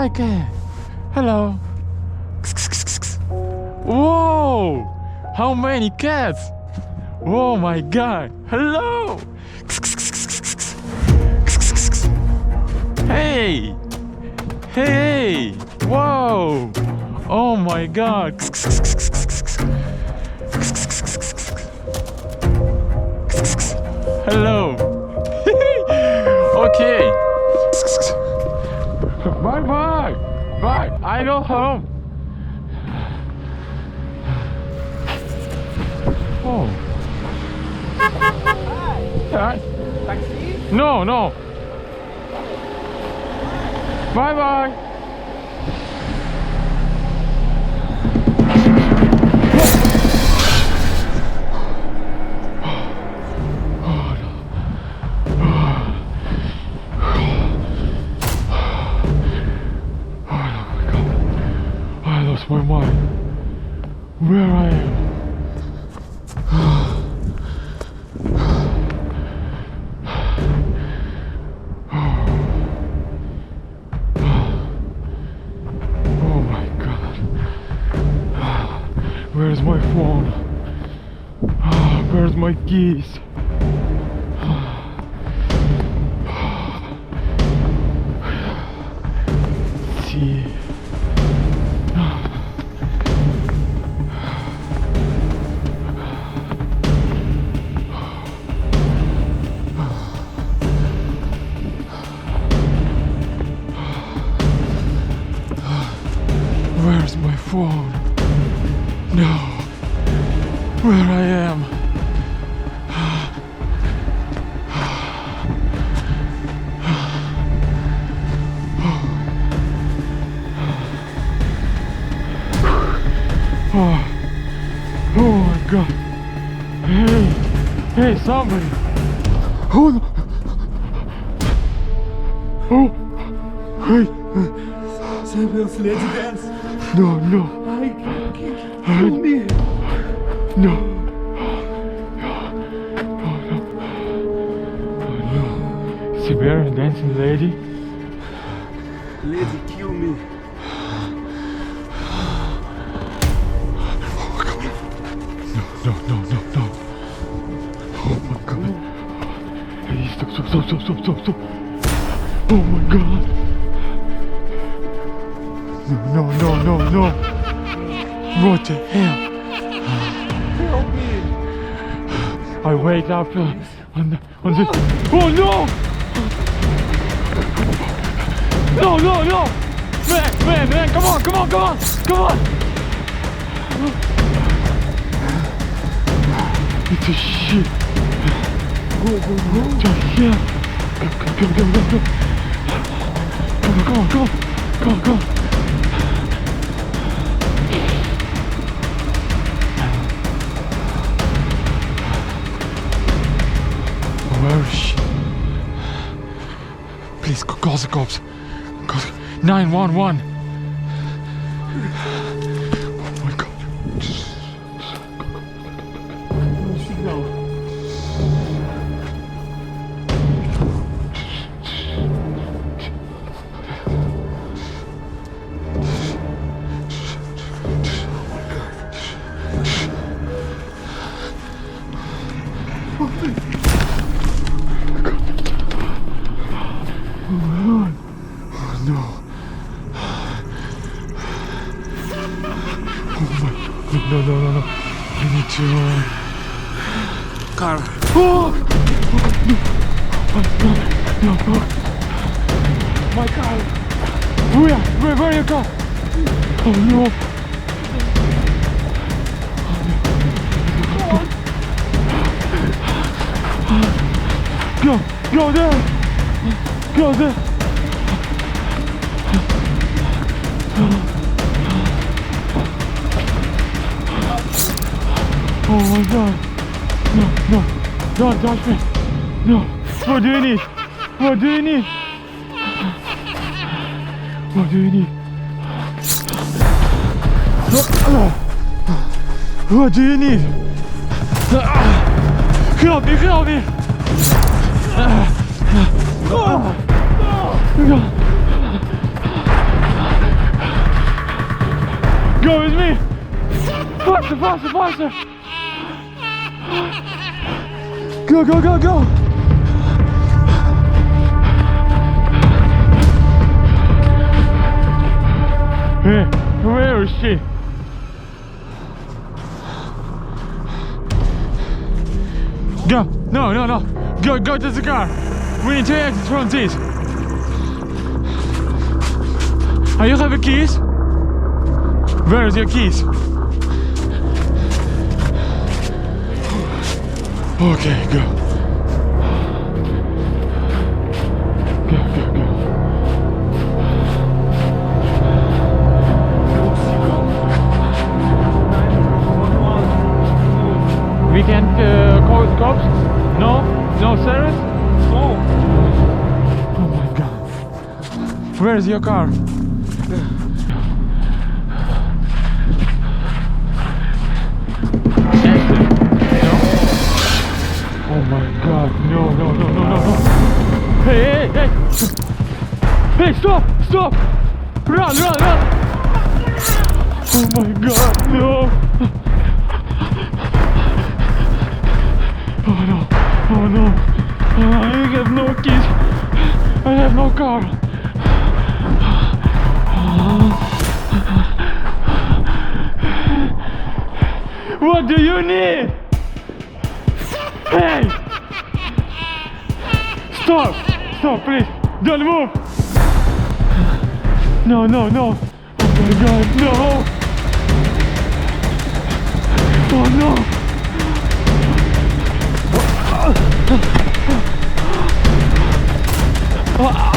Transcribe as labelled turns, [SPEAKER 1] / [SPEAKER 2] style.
[SPEAKER 1] Hi, cat. Hello. Whoa! How many cats? Oh my god! Hello! Hey! Hey! Whoa! Oh my god! Hello! Okay! Bye bye! Bye! I go home! Oh! Hi!
[SPEAKER 2] Taxi?
[SPEAKER 1] No, no! Bye bye! I lost my mind. Where I am? Oh my god. Where's my phone? Where's my keys? See. Where's my phone? No. Where I am? Oh my god. Hey, somebody. Oh no. Oh. Hey.
[SPEAKER 2] Serbian Lady dance.
[SPEAKER 1] No.
[SPEAKER 2] Kill me.
[SPEAKER 1] No. Serbian Dancing Lady.
[SPEAKER 2] Lady, kill me.
[SPEAKER 1] No. Oh my god. Hey, stop. Oh my god. No. What the hell?
[SPEAKER 2] Help me.
[SPEAKER 1] I wake up on the. Oh no! No! Man, come on! It's a shit. Go. Yeah. Go. Go. Where is she? Please call the cops. 911. Oh my god.
[SPEAKER 2] No signal.
[SPEAKER 1] No. Oh my. No. I need to.
[SPEAKER 2] Car.
[SPEAKER 1] Oh! No. My car. Where are your car? Oh no. Go there. Oh my god. No. Don't touch me. No. What do you need? What do you need? Help me. faster, faster! Go, go, go, go! Hey, where is she? Go! No, no, no! Go to the car! We need to exit from this! Oh, you have your keys? Where is your keys? Okay, go. Go, go, go. We can't call the cops? No? No service?
[SPEAKER 2] No.
[SPEAKER 1] Oh my god. Where is your car? Oh my god, no, no, no, no, no, no. Hey, hey, hey! Hey, stop, stop! Run, run, run! Oh my god, no! Oh no, oh no! I have no keys! I have no car! What do you need? Hey! Stop! Stop, please! Don't move! No, no, no! Oh my god, no! Oh no! Oh,